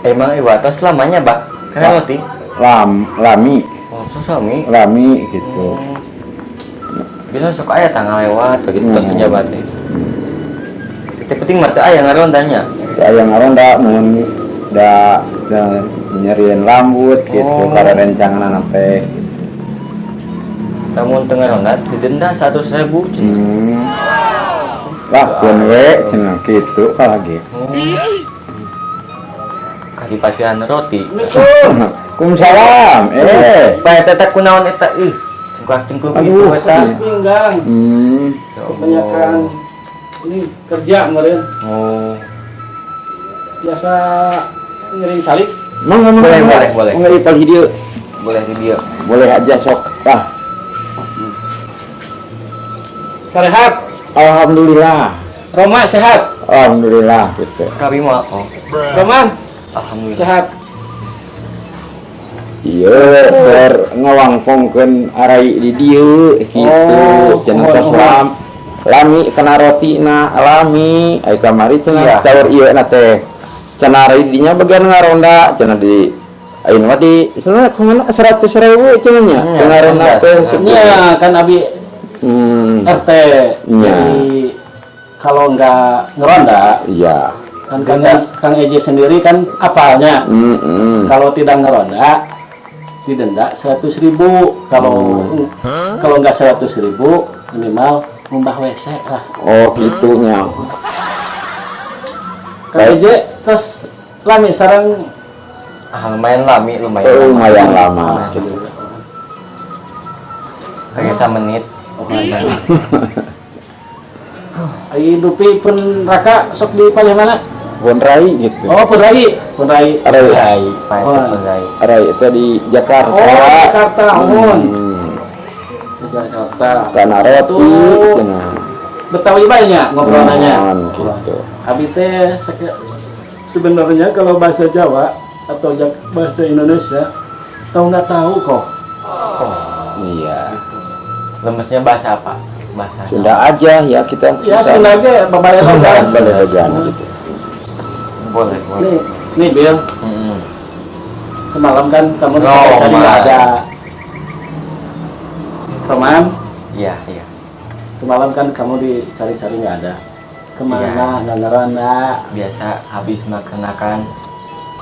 Emang iwatos lamanya, Pak? Karena roti. Lami. Oh, suami. Lami gitu. Bisa sok aya tanggal lewat gitu terus pejabat teh. Yang penting mah teu aya ngarondanya. Teu aya ngaronda mun da nyerieun rambut gitu para rencangan teh. Lamun teu ngaronda didenda 100.000 cenah. Lah pun we cenah kitu kalage. Kali pasihan roti. Kumsalam. Bae teh kunaon eta cengklak-cengkluk gitu eta. Pinggang. Kebanyakan ini kerja kemarin. Oh. Biasa ngirim calik. Boleh. Nggak ipal video. Boleh video. Boleh aja sok. Tah. Sehat. Alhamdulillah. Roma sehat. Alhamdulillah gitu. Kabi mah oh. Roman Alhamdulillah. sehat. Iya, ngawangpongkeun arai di dieu gitu. Cenah tos lami kena rotina lami ai kamari cenah saur ieu na teh. Cenah arai dinya bagian ngaronda cenah di ayeuna mah di cenah kumaha 100.000 cenah nya. Ngaronda teh Nya kan abi RT. Jadi kalau enggak ngeronda, iya. kan Kang Eje sendiri kan apalnya. Kalau tidak ngeronda didenda 100.000. Kalau enggak 100.000 minimal ngumbah WC lah. Oh gitunya. Kang Eje terus lami sarang Lumayan lami, Lumayan lama. Kayak 1 menit. Ai dupi pun raka sok di palih mana? Pun rai gitu. Oh, pun rai. Rai. Rai itu di Jakarta. Oh, Jakarta. Jakarta. Karena roti cenah. Betawi banyak ngobrolnya. Gitu. Abi teh sebenarnya kalau bahasa Jawa atau bahasa Indonesia tahu nggak tahu kok. Iya. Lemesnya bahasa apa? Bahasa Sunda aja ya kita. Ya Sunda ge babayan gitu. Boleh. Nih Bill. Semalam kan kamu dicari nggak ada. Roman? Iya. Semalam kan kamu dicari-cari nggak ada. Kemana? Nggak ngerana. Biasa habis makan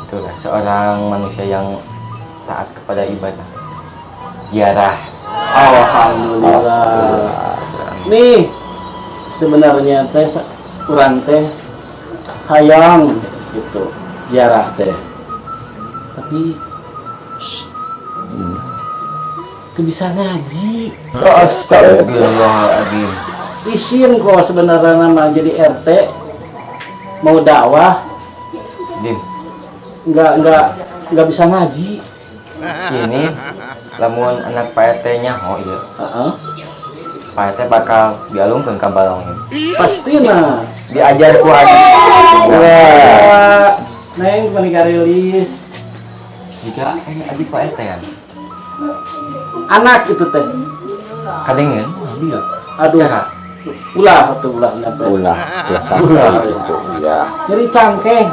itulah seorang manusia yang taat kepada ibadah. Ziarah. Alhamdulillah. Nih sebenarnya teh kurang teh hayang gitu ziarah teh. Tapi itu bisa ngaji. Astagfirullahaladzim. Isin kok sebenarnya nama jadi RT mau dakwah Dim, nggak bisa ngaji. ini lamun anak Pak RT nya iya. Pak RT bakal dialungkeun ka balongin. Pastina Diajar ku haji. Neng menikah rilis Jika ini adik Pak RT kan. anak itu teh. Kadengeun dia. Aduh. Ulah nyampe. Ulah sampai gitu ya. Jadi cangkeng.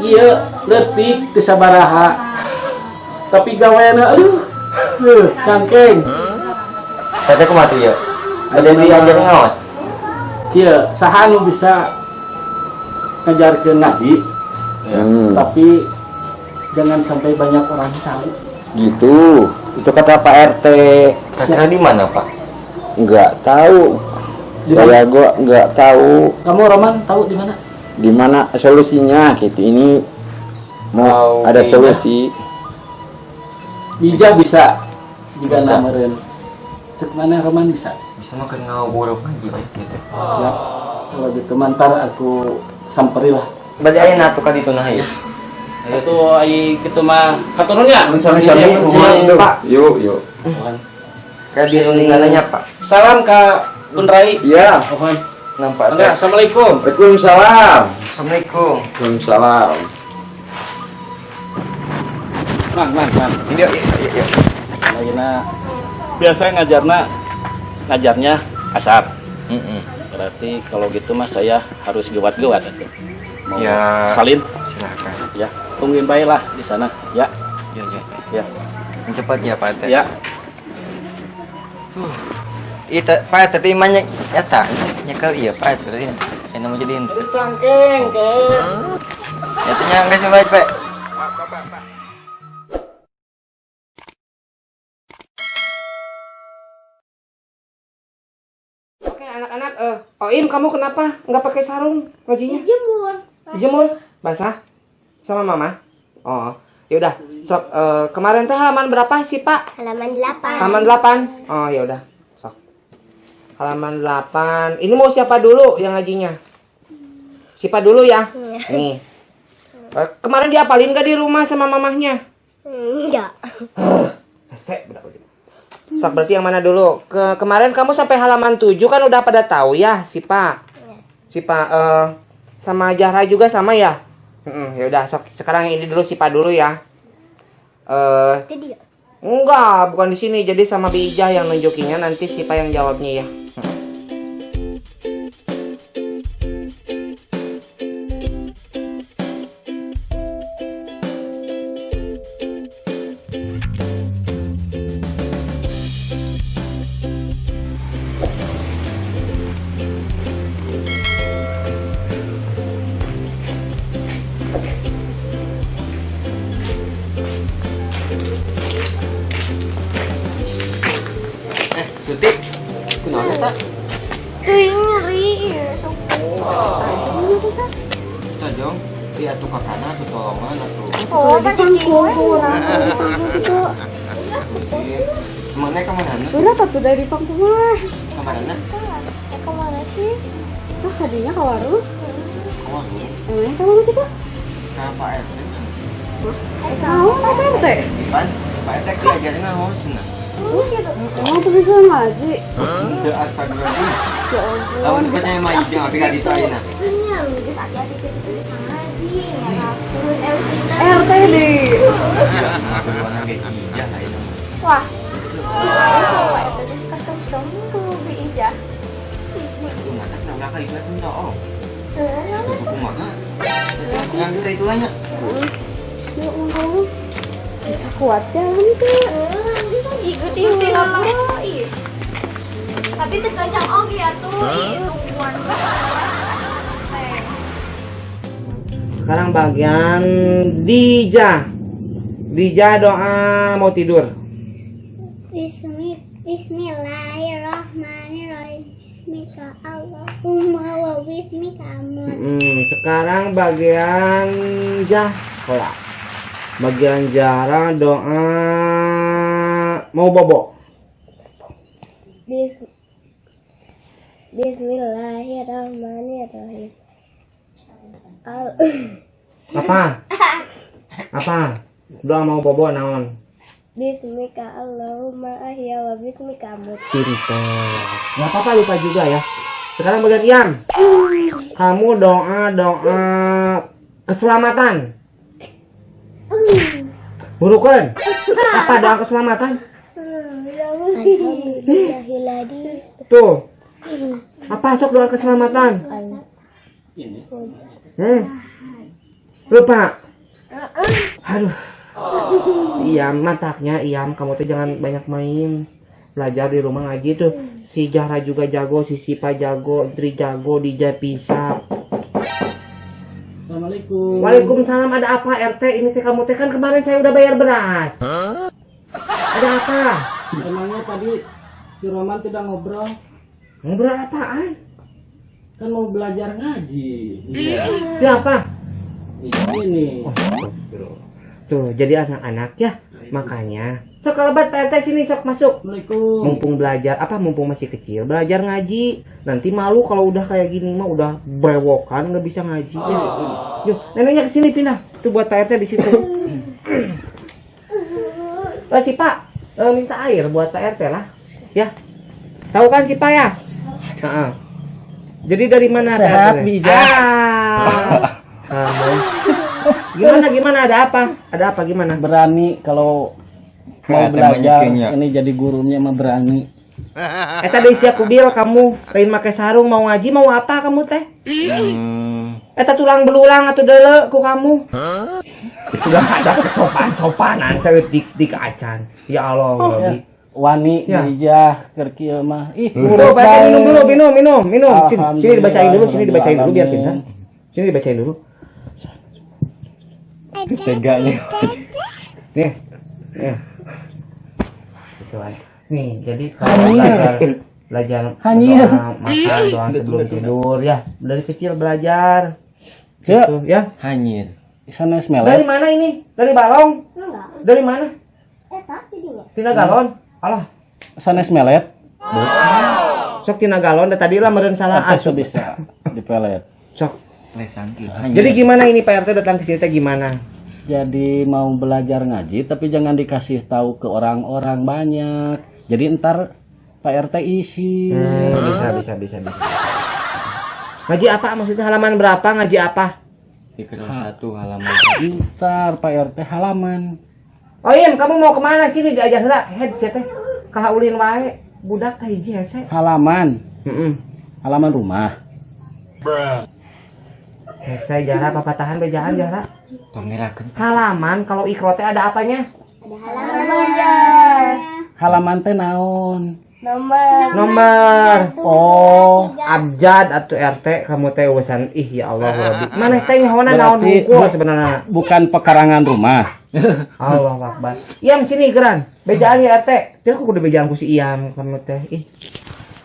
Iya, letik teu sabaraha. Tapi gaweana aduh. Cangkeng. Tete kumaha tuh ya? Ada diajar ngaos. Kieu saha nu bisa ngajarkeun ngaji. Tapi jangan sampai banyak orang tahu. Gitu. Itu kata Pak RT. Kira di mana, Pak? Enggak tahu. Saya gua enggak tahu. Kamu Roman tahu di mana? Di mana solusinya gitu. Ini mau ada solusi. Bija bisa. Jika namereun. Cek mana Roman bisa? Bisa makan ngaburuk aja gitu. Siap. Kalau gitu mantar aku samperi lah. Berarti aya natu ka ditu nah ya. Itu ai kitu mah haturnya. Pak. Yuk. Kayak di runingannya, Pak. Salam ka Unrai. Iya. Mohon. Nampak. Assalamualaikum. Waalaikumsalam. Assalamualaikum. Waalaikumsalam. Man. Iya. Ayeuna biasa ngajarnya asar. Berarti kalau gitu mas saya harus gewat-gewat itu. Mau Ya. salin? tungguin baik lah di sana. Ya. Ya, ya. Ya. Yang cepat ya Pak RT. Ya. Itu Pak RT tadi banyak nyata. Nyekel iya Pak RT tadi. Yang mau jadiin. Cangkeng, Kek. Nyatanya enggak sebaik Pak. Oke anak-anak, Oim kamu kenapa nggak pakai sarung ngajinya? Jemur. Dijemur, basah sama mama. Oh, yaudah. Sok kemarin teh halaman berapa sih Pak? Halaman 8. Halaman 8. Oh yaudah. Sok. Halaman 8. Ini mau siapa dulu yang ngajinya? Siapa dulu ya? Nih. Kemarin diapalin gak di rumah sama mamahnya? Enggak. Sok berarti yang mana dulu? Kemarin kamu sampai halaman 7 kan udah pada tahu ya si Pak. Si Pak sama Jahra juga sama ya? Ya udah sok sekarang yang ini dulu si Pak dulu ya. Tadi. Enggak, bukan di sini. Jadi sama Bijah yang nunjukinnya, nanti si Pak yang jawabnya ya. Sutik. Kenapa tak? Tuh nyeri. Tajong. Iya tuh kakana tuh tolongan atuh. Oh, pakai kurang. Mana ka mana? Udah tapi dari pangkumah. Ka mana? Kemana sih? Ah, tadinya ke warung. Oh, Emangnya ke mana kita? ka Pak RT. Tahu apa teh? Ipan, Pak RT diajarin ngahosna. Oh, gitu. Oh, tapi saya ngaji. Teu astagfirullah. Ya ampun. Lamun percaya mah ijeng abi ka ditu ayeuna. Ini geus hati-hati ke tulisan lagi. RT di. Kuduana geus ijah ayeuna. Wah. Coba itu geus kasem-sem tuh Bijah. Kumaha tak ulah ka iblat henteu. Oh, itu kumaha? Ngan kita itu banyak. Ya ampun. Bisa kuat jalan tuh. Ikuti ngobrol. Tapi terkencang oke ya tuh. Tungguan banget. Sekarang bagian Dija. Dija doa mau tidur. Bismillahirrahmanirrahim. Bismika Allahumma wa bismika amut. Sekarang bagian Jahra. Bagian Jahra doa mau bobo. Bismillahirrahmanirrahim. Apa? Apa? Doa mau bobo naon? Bismika Allahumma ahya wa bismika amut. Pinter. Gak apa-apa lupa juga ya. Sekarang bagian Iam. Kamu doa keselamatan. Burukan. Apa doa keselamatan? Tuh. Apa sok doa keselamatan? Ini. Lupa. Aduh. Si Iam mataknya Iam, kamu tuh jangan banyak main. Belajar di rumah ngaji tuh. Si Jahra juga jago, si Sipa jago, Dri jago, Dija bisa. Assalamualaikum. Waalaikumsalam, ada apa RT? Ini teh kamu teh kan kemarin saya udah bayar beras. Ada apa? Emangnya tadi si Roman tidak ngobrol? Ngobrol apaan? Kan mau belajar ngaji. Iya. Siapa? Ini. Tuh, jadi anak-anak ya. Makanya sok kelebat Pak RT sini, sok masuk. Assalamualaikum. Mumpung belajar, mumpung masih kecil, belajar ngaji. Nanti malu kalau udah kayak gini mah udah brewokan, nggak bisa ngaji ya. Yuk, neneknya kesini pindah. Tuh buat Pak RT di situ. Si Pak, minta air buat Pak RT lah. Ya. Tahu kan si Pak ya? Jadi dari mana Sehat, Pak RT? Bijah. Kamu. Gimana ada apa gimana? Berani kalau mau Kayak belajar temannya ini jadi gurunya mah berani. Eta deui sia kubil kamu, lain make sarung mau ngaji mau apa kamu teh? Eta tulang belulang atuh deuleu ku kamu. Sudah ada kesopan-sopanan saeutik-tik acan. Ya Allah, Robi. Wani Ya. dijah keur kieu mah. Ih, Bro, Pak RT minum dulu, minum. Sini dibacain dulu biar Alhamdulillah. pintar. Sini dibacain dulu. Teganya. Nih. Gitu kan. Nih, jadi kalau belajar Hanyir. doa makan, doa sebelum tidur ya. Dari kecil belajar. Cek, Gitu, ya. Hanyir. sana Dari semelet. mana ini? Dari balong? Enggak. Dari mana? Tapi dia. Tina galon. Alah, Sana semelet. sok tina galon. Tadi lah meureun salah Asup asup. bisa dipelet. Sok. Lesangki. Jadi gimana ini Pak RT datang ke sini teh gimana? Jadi mau belajar ngaji tapi jangan dikasih tahu ke orang-orang banyak. Jadi ntar Pak RT isi. Bisa. Ngaji apa maksudnya? Halaman berapa ngaji apa? Di kelas 1 halaman. Ntar Pak RT halaman. Oh iya, kamu mau kemana sini diajar heula? Headset teh. Ka ulin wae. Budak ka hiji hese. Halaman. Heeh. Halaman rumah. Hese jara papatahan bejaan jara. Pamerakeun. Halaman kalau ikro teh ada apanya? Halaman teh naon? Nomor. Oh, abjad atau RT kamu teh urusan ih ya Allah Rabbi. Maneh teh nyahoana naon Berarti buku sebenarnya. Bukan pekarangan rumah. Allahu Akbar. Iam sini geran. Bejaan ya RT. Teh kudu bejaan ku si Iam kamu teh. Ih.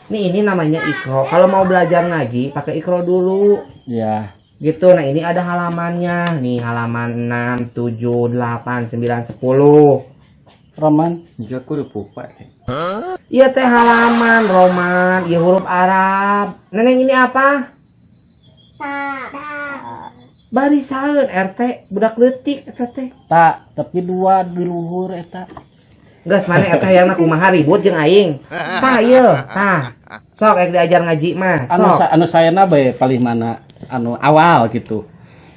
Ini namanya ikro. Kalau mau belajar ngaji pakai ikro dulu. Ya. Gitu. Nah, ini ada halamannya. Nih halaman 6, 7, 8, 9, 10. Roman. Jika kudu pupa. Iya teh halaman Roman, iya huruf Arab. Neneng ini apa? Barisan RT budak leutik eta teh. Tak, tapi dua di luhur eta. Geus mana eta hayangna kumaha ribut jeung aing. Tah ieu, tah. Sok ek diajar ngaji mah. Sok. Anu sayana bae paling mana anu awal gitu.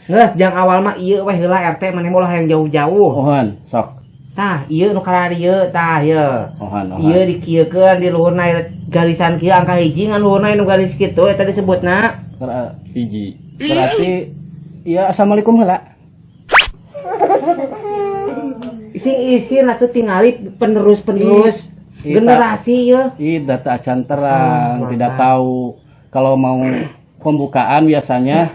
Geus jang awal mah ieu we heula RT maneh molah hayang jauh-jauh. Ohon, sok. Tah, ieu nu kalarieu tah ieu. Ohon. Ieu dikieukeun di luhurna garisan kieu angka hiji ngan luhurna nu garis kitu eta disebutna Hiji. Berarti ya assalamualaikum heula. isi atuh tingali penerus generasi ya. Ih, data acan terang, Oh, tidak mantap. tahu. Kalau mau pembukaan biasanya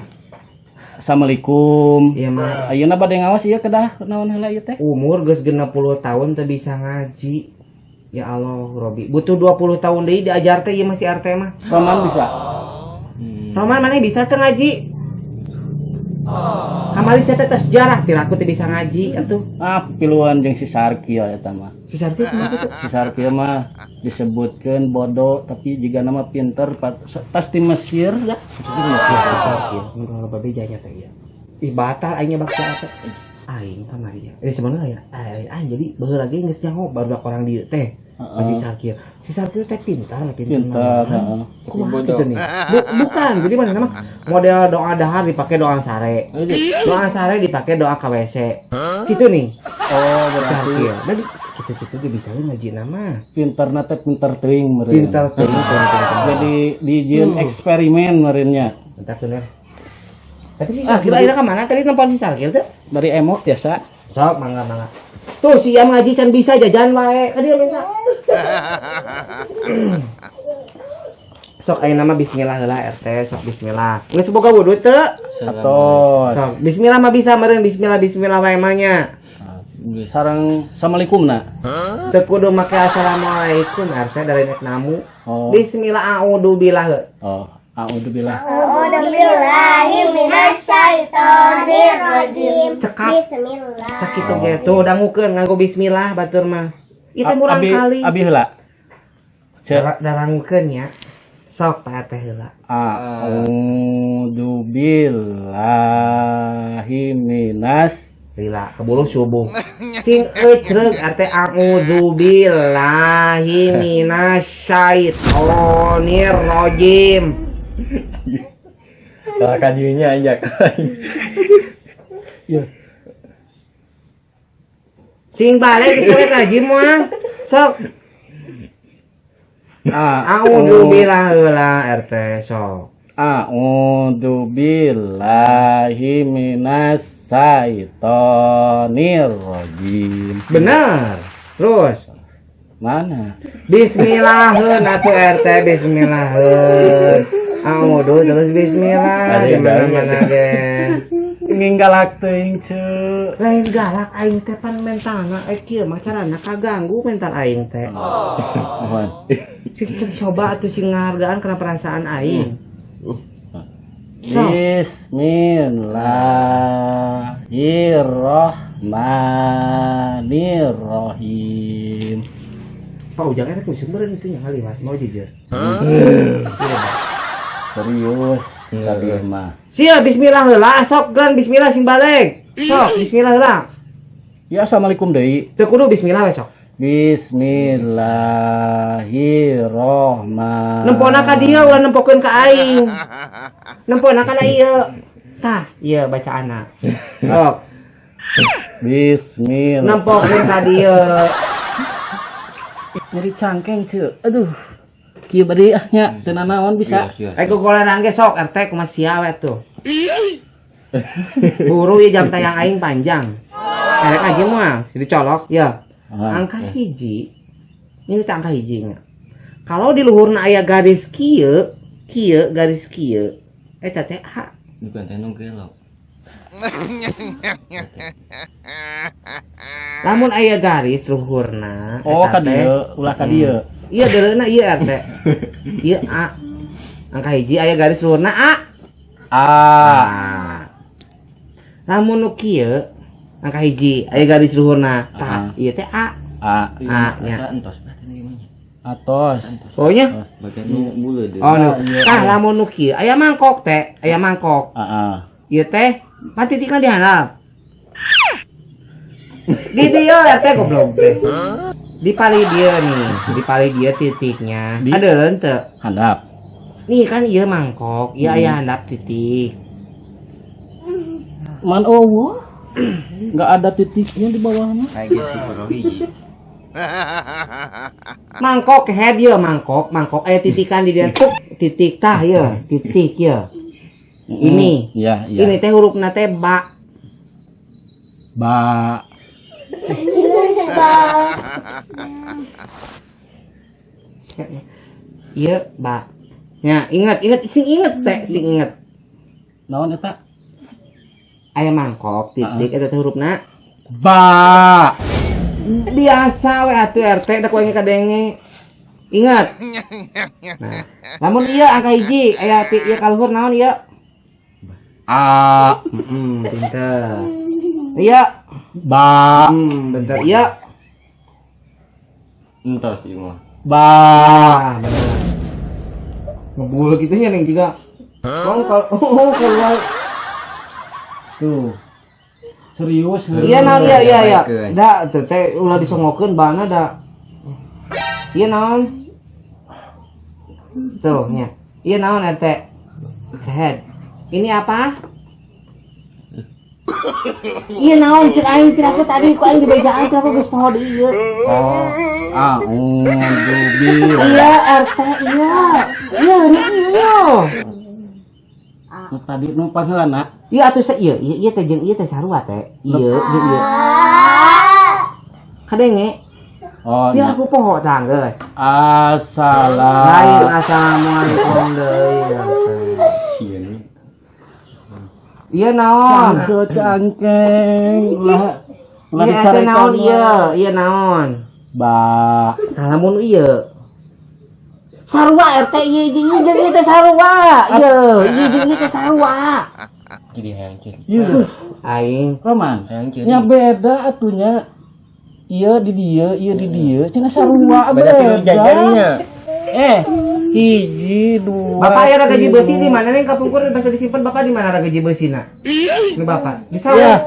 assalamualaikum. Iya mah. Ayeuna bade ngawas ieu kedah naon heula ieu teh? Umur geus 60 tahun teu bisa ngaji. Ya Allah, Robi. Butuh 20 tahun deui diajar teh ieu masih RT mah. Roman bisa. Roman mana bisa teu ngaji? Kamali saya teh sejarah piraku teu bisa ngaji atuh. Ah, piluan jeung si Sarkil eta mah. Si Sarti kenapa tuh? Si Sarkil mah disebutkeun bodoh tapi juga nama pinter pasti Mesir ya. Sarti. Mun babe janya teh ya. Ih batal aing baksa eta. Aing kamari ya. Sebenarnya ya. Aing jadi baheula lagi geus nyaho baru orang dieu teh. Si Sarkil. Si Sarkil teh pintar, Pintar, heeh. Kumaha gitu nih? Bukan, jadi mana nama model doa dahar dipakai doa sare. Doa sare dipakai doa KWC. Gitu nih. Oh, berarti Sarkil. Dan gitu-gitu dia bisa ngaji nama. pinterna teh pinter teuing meureun. Pintar tuh. Jadi dijieun eksperimen meureunnya. Bentar tuh, Ner. Tapi si Sarkil akhirnya kemana? Tadi nelfon si Sarkil tuh. Dari emok biasa. Sok, mangga. Tuh, si Iam ngaji can bisa jajan wae. Tadi minta. Sok ayo nama bismillah heula RT, sok bismillah. Geus boga wudu teu? Atau Sok bismillah mah bisa meureun bismillah wae mah nya. sareng assalamualaikum na. Teu kudu make assalamualaikum RT dari nek namu. Oh. Bismillah a'udzubillah. Oh, a'udzubillah. Cekap Bismillah. sakitu ge tuh dangukeun nganggo bismillah batur mah. Itu murang kali. Abi heula. Cek Darangukeun ya. Sok Pak RT heula. A'udzubillahi minas. Lila kebulu subuh. Sing ecreug RT a'udzubillahi minasyaitonir rajim. Kalau kajiannya aja. Ya. Sing balik geus we ngaji moal. Sok. A'udzubillah heula RT sok. A'udzu billahi minas syaitonir rajim. Bener. Terus Mana? bismillaheun atuh RT bismillaheun. A'udzu terus bismillah di mana-mana ge. Ingin galak teuing ceu. Lain galak aing teh pan mentalna kieu mah carana kaganggu mental aing teh. Cik coba atuh sing ngahargaan kana perasaan aing. Bismillahirrahmanirrahim. Pak Ujang enak bisa beren itu yang kali mas mau jujur. Serius kali mah. Sia bismillah heula sok gan bismillah sing balik. Sok bismillah heula. Ya assalamualaikum deui. Teu kudu bismillah we sok. Bismillahirrahmanirrahim. Nempona ka dieu ulah nempokeun ka aing. Nempona kana ieu. Tah, ieu bacaanna. Sok. Bismillah. Nempokeun ka dieu. Nyeri cangkeng ceu. Aduh. Kieu bade ah nya teu nanaon bisa. Eko golenan ge sok RT kumaha sia we tuh. Buru ieu jam tayang aing panjang. Erek aja mah, dicolok ya. Angka hiji. Ini teh angka hijinya. Kalau di luhurna aya garis kieu, garis kieu. Eta teh A. Bukan teh nu gelok. Lamun aya garis luhurna, Oh ka dieu, ulah ka dieu. Iya deureuna ieu RT. Ieu A. Angka hiji aya garis luhurna A. Lamun nu kieu angka hiji aya garis luhurna tah ieu teh A. A nya. Entos berarti gimana? Atos. Pokoknya Bagian nu buleud. oh nu. Tah lamun nu kieu aya mangkok teh, aya mangkok. Ieu teh pan titikna di handap. Di dieu RT goblok teh. Di pali dia nih, di pali dia titiknya. Adeuleun teu? Handap. Nih kan ieu mangkok, ieu aya handap titik. Man Allah. Enggak ada titiknya di bawahnya. Kayak gitu bro hiji. Mangkok head ieu mangkok aya titikan di dia tuk titik tah ieu, titik ieu. Ini. Iya. Ini teh hurufna teh ba. Ba. Iya, ba. Ya, ingat teh, sing inget. Naon eta? Aya mangkok titik eta teh hurufna Ba. biasa we atuh RT da kuenge kadenge. Ingat. Nah, lamun ieu angka hiji aya ieu kaluhur naon ieu? A. Pinter. Iya. Ba. Bentar. Iya. Entos ieu mah. Ba. Bener. Ngebul gitu nya neng juga. Kalau Tuh. Serius. iya naon iya. Da teh ulah disongokeun bana da. Iya naon? Tuh nya. Iya naon RT? Head. Ini apa? Iya naon cek aing tiraku tadi ku aing dibejaan tiraku geus poho deui ieu. Oh. A'udzubillah. Iya RT iya. Iya iya. Tadi nu panheulana. Iya atuh ieu teh jeung ieu teh sarua teh. Ieu jeung ieu. Kadenge. Oh. Dia aku poho tang geus. Lain assalamualaikum deui. Sieun. Iya naon? Cangkeng. Ulah Iya naon iya naon? Ba. Nah lamun ieu sarua RT ieu jeung ieu teh sarua. Ieu jeung ieu teh sarua. Jadi hayang ciri. Ieu. Aing Roman. Hayang ciri. Nya beda atunya. Ieu di dieu, ieu di dieu. Cenah sarua Beda beda. jajangnya. Hiji, dua. Bapak aya gaji besi di mana nih kapungkur bisa disimpan Bapak di mana gaji besina? Ini Bapak. Bisa Ya.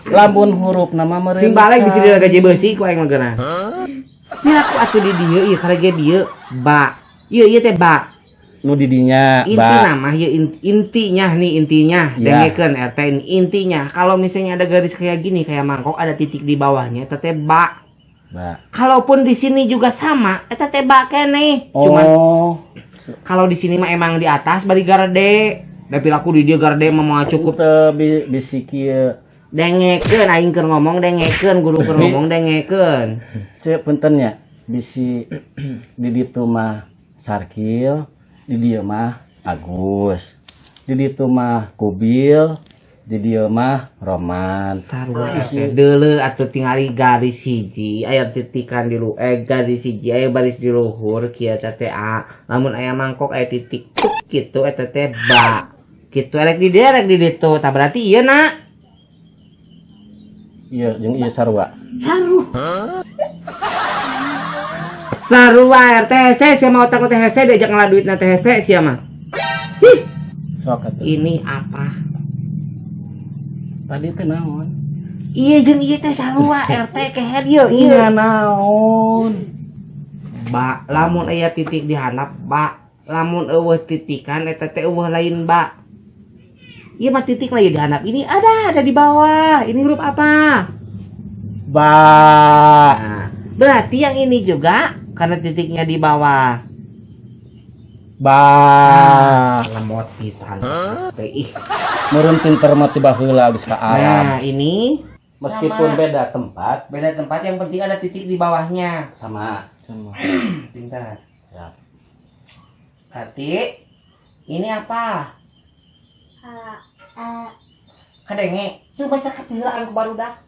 Lamun huruf nama meureun. sing balik bisa di gaji besi ku aing mageuna. Ya aku atuh di dieu ieu karege dieu ba. Ieu teh ba. Nu di dinya Inti ba. nama ya intinya nih intinya Ya. dengekeun RT intinya kalau misalnya ada garis kayak gini kayak mangkok ada titik di bawahnya teteh ba Kalaupun di sini juga sama, eta teh ba keneh. Cuman kalau di sini mah emang di atas bari garde. Da pilaku di dieu garde mah moal cukup teu bisi kieu dengekeun aing keur ngomong dengekeun, guru keur ngomong dengekeun. Ceu punten nya bisi di ditu mah Sarkil, di dieu mah Agus. Di ditu mah Kubil, di dieu mah Roman. Sarua teh deuleu atuh tingali garis hiji aya titikan di garis hiji aya baris di luhur kieu teh A. Lamun aya mangkok aya titik tuk kitu eta teh ba. Kitu rek di dieu rek di ditu. Tah berarti ieu na. Iya, jeung ieu sarua. Sarua RTC sia mah otak teh hese diajak ngaladuitna teh hese sia mah. Sok atuh. Ini apa? Tadi teh naon? Iya jeung ieu teh sarua RT kehead ieu Iya naon? Ba, lamun aya titik di handap ba, lamun eueuh titikan eta teh eueuh lain ba. Iya mah titik lagi di handap. Ini ada di bawah. Ini huruf apa? Ba. Nah, berarti yang ini juga karena titiknya di bawah. Ba. Lemot pisan. Ih. Meureun pinter mah tiba heula geus ka Nah, alam. ini Meskipun sama. beda tempat, Beda tempat yang penting ada titik di bawahnya. sama. Pintar. Siap. Berarti ini apa? Kadenge. Itu bahasa kapilaan ku barudak.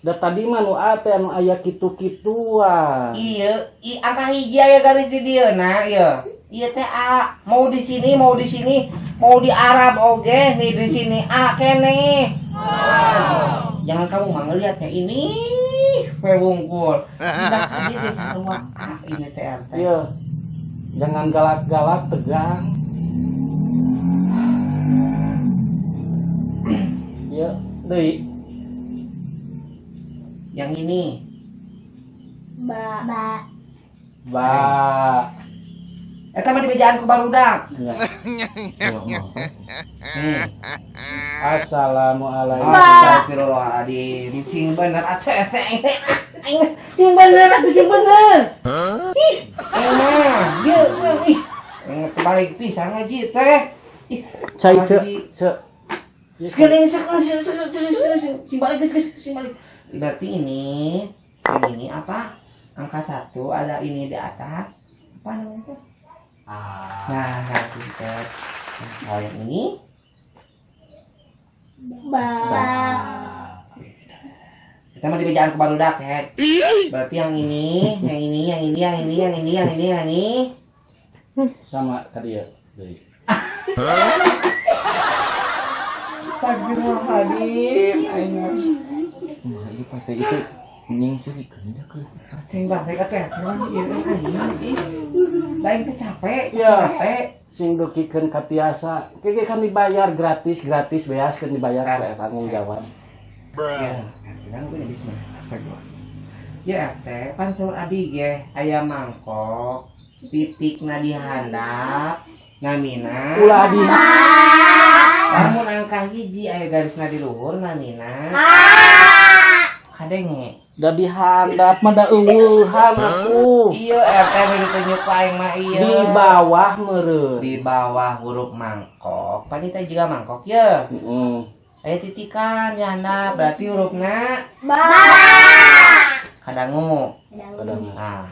Da tadi mah nu ate anu aya kitu-kituan. Iya, angka hiji aya garis di dieu nah, ieu. Ieu teh A, mau di sini, mau di sini, mau di Arab oge, nih di sini A kene. Jangan kamu mah ngelihatnya ini wungkul. Tidak tadi teh sarua A ini teh RT. Iya. Jangan galak-galak, tegang. Ya, deui. Yang ini Ba. Ba. eta mah di bejaan ku barudak. Ya. Nih. Assalamualaikum. Astagfirullahaladzim. Cing bener atuh teh. Cing bener atuh cing bener. Ih, emang dieu ih. Balik pisan ngaji teh. Ih, Cai ce. Sekali sing balik geus sing balik. Berarti ini yang ini apa? Angka 1 ada ini di atas. Apa namanya? Nah, pinter. Kalau yang ini kita mau dibicarakan ke barudak ya. Berarti yang ini, yang ini, yang ini, yang ini, yang ini, yang ini, yang ini. Sama kadieu deui. Astagfirullahaladzim. Itu pasti itu nying sih kerja ke Sing balik teh, lain teh capek, Ya. capek. Sing dukikeun ka tiasa. Keke kan dibayar gratis beas kan dibayar ku tanggung jawab. Ya, bilang gue jadi semua. Astagfirullah. Ya teh, pan saur abi ge aya mangkok, titikna di handap, ngamina. Ulah di Lamun angka hiji aya garisna di luhur ngamina. Kadenge. da di handap mah da eueuhan atuh. Iya, RT ditunjuk ka aing mah iya. Di bawah meureun. Di bawah huruf mangkok. Pan teh juga mangkok ya. Heeh. Aya titikan di handap, berarti hurufna kadangu. Kadang Nah.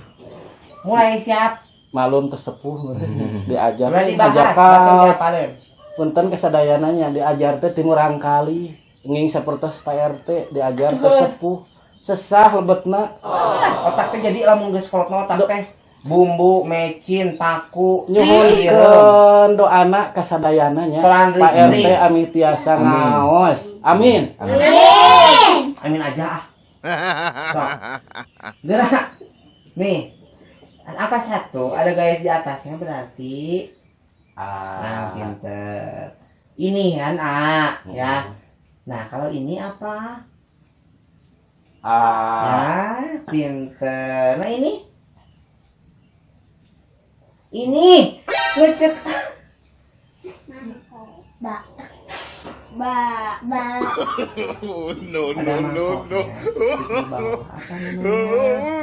Mulai siap. malum tersepuh meureun diajar. Mulai dibahas, Ajar batung ka apaleun. punten kesadayananya diajar teh timurang kali. Nging sapertos Pak RT diajar teh sepuh. Sesah lebetna. Otak teh jadi lamun geus kolotna otak teh bumbu, mecin, paku, Nyuhunkeun doana kasadayana nya. Sekolahan Pak listrik. RT ami tiasa ngaos. Amin. Amin aja ah. So. Gerak. Nih. Apa satu? Ada garis di atasnya berarti nah, pinter. Ini kan A, ya. Nah, kalau ini apa? Nah, pinter. Nah, ini? Ini. Lecek. Ba. Ada mangkoknya. Di bawah. Apa namanya?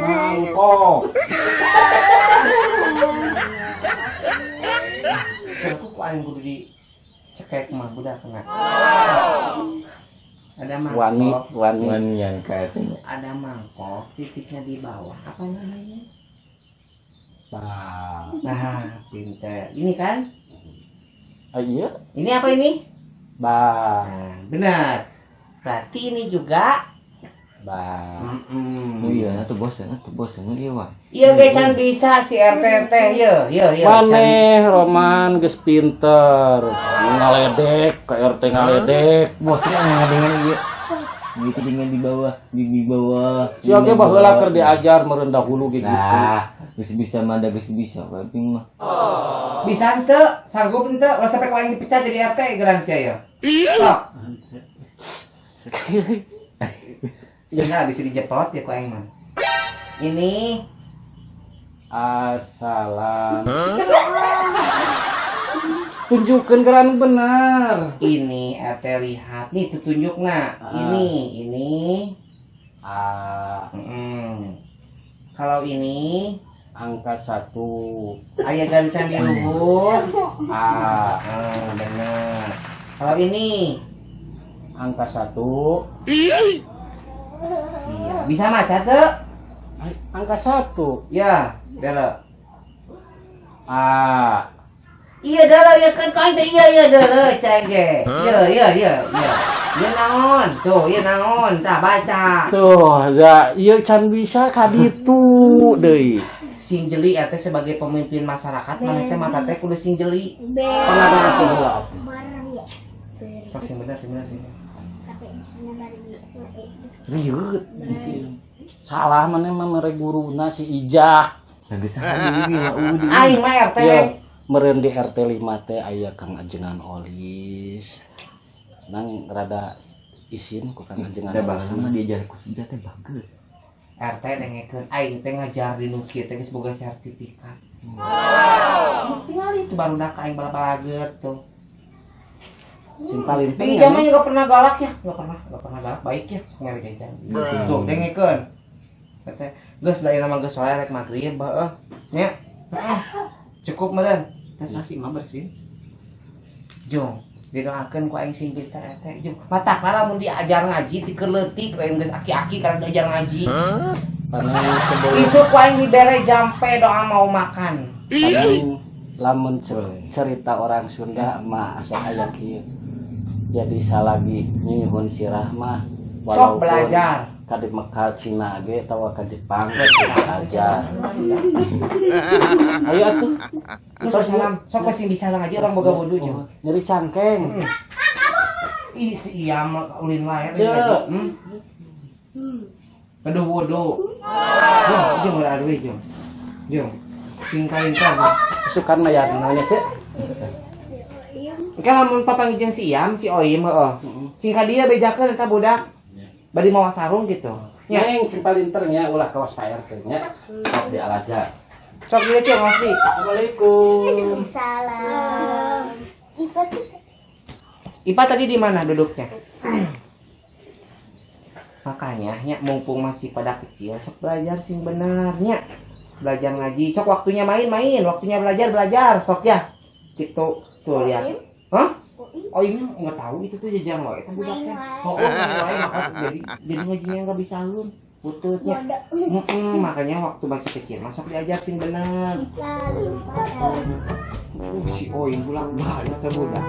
Mangkok. Aku kok aing kudu dicekek mah budak kena. Ada Wani, mangkok. wani. Wanian kayaknya. Ada mangkok, titiknya di bawah. Apa namanya? Bah. Nah, pinter. Ini kan? Iya. Ini apa ini? Bah. Nah, benar. Berarti ini juga. Bah. Oh iya, tuh bosan dia wah. Iya, ge can bisa si RT teh. Iya. Maneh Roman geus pinter. Ngaledek, ke RT ngaledek. Bosnya dengan dia. Gitu dengan di bawah. Si oge baheula keur diajar meureun dahulu gitu. Nah, bisa manda bisa paping mah. Bisa ente, sanggup ente, lo sampai kau yang dipecat jadi RT geran sia ya. Sok. Jangan di sini jeprot ya kau yang mah. Ini Assalam. Tunjukkeun geran benar. ini RT lihat nih tunjuk nak. Ini. Kalau ini Angka 1. ayat garisan di luhur. Benar. Kalau ini Angka 1. iya. Bisa maca tuh? Angka 1. Ya, dala. Iya dala ya kan kau itu iya dala cenge. Iya. Ya naon, tuh ya naon, tak baca. Tuh, ya ieu can bisa ka ditu deui. Sing jeli eta sebagai pemimpin masyarakat, mana teh mata teh kudu sing jeli. Pengalaman aku heula. Sok sing bener. Riut. Salah maneh mah mere guruna si Ijak. Geus saha deui udah. Aing mah RT. Ya, meureun di RT 5 teh aya Kang Ajengan Olis. Nang rada isin ku Kang Ajengan Da Olis. baheula mah diajar ku si teh bagus. RT dengekeun aing teh ngajar di nu kieu teh geus boga sertifikat. Tinggal itu baru dak aing bala-balageut tuh. Sing paling Di zaman juga pernah galak ya, nggak pernah galak, baik ya, ngeri jajan. Tuh, dengekeun. Teh geus da nama geus sore rek magrib heuh. Nya. Cukup meureun. Teh sasi mah bersih. Jong, didoakeun ku aing sing pintar teh. Jong, matakna lamun diajar ngaji ti keur leutik lain geus aki-aki karena diajar ngaji. Isuk ku aing dibere jampe doa mau makan. Lamun cerita orang Sunda mah asa aya kieu. Jadi salagi nyuhun sirah mah Sok belajar. Ka di Mekah Cina ge tawa ka Jepang belajar. Ayo atuh. Sok salam, sok sing bisa ngaji orang boga wudu jeung. Nyeri cangkeng. Ih si iya mah ulin wae. Aduh wudu. Jong lah aduh jong. Sing kain kan. Sukan mah ya namanya cek. Engke lamun papangijeng si Iam, si Oim heuh. Sing ka dieu bejakeun eta budak. Bari mawa sarung gitu. Ya yang cimpalinternya ulah kawas PR nya. Sok di alaja. Sok dieu cong asli. Assalamualaikum. Salam. Ipa tadi di mana duduknya? Makanya nya mumpung masih pada kecil sok belajar sing benarnya. Belajar ngaji, sok waktunya main-main, waktunya belajar sok ya. Gitu. Tuh lihat. Hah? Oh ini nggak tahu itu tuh jajang wae itu budaknya. Oh wae maka jadi ngajinya nggak bisa lun. Pututnya. Makanya waktu masih kecil masuk diajar sing bener. Si Oim pulang banyak ke budak.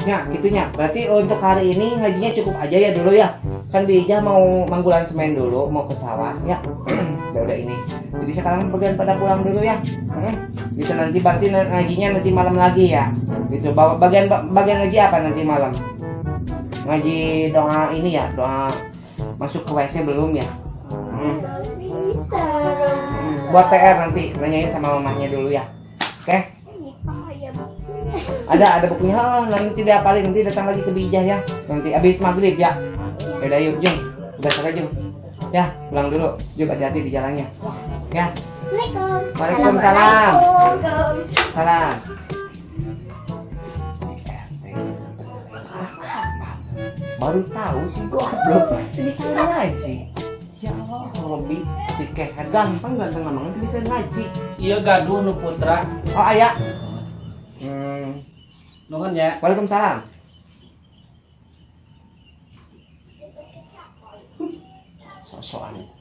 Ya gitunya. Berarti untuk hari ini ngajinya cukup aja ya dulu ya. Kan Bija mau manggulan semen dulu, mau ke sawah ya. Udah ini. Jadi sekarang bagian pada pulang dulu ya. Bisa nanti berarti ngajinya nanti malam lagi ya. Gitu. Bagian ngaji apa nanti malam? Ngaji doa ini ya, doa masuk ke WC belum ya? Bisa. Buat PR nanti nanyain sama mamahnya dulu ya. Oke? Ada bukunya. Oh, nanti dia hafalin, nanti datang lagi ke Bijah ya. Nanti habis maghrib ya. Udah yuk Jung. Udah selesai Jung. Ya, pulang dulu. Jung hati-hati di jalannya. Ya. Waalaikumsalam. Salam. Baru tahu sih goblok. Bisa ngaji. Ya Allah, Robi si Keher gampang ngomongin bisa ngaji. Iya gaduh nu putra. Oh aya. Nuhun ya. Waalaikumsalam. Sosokan.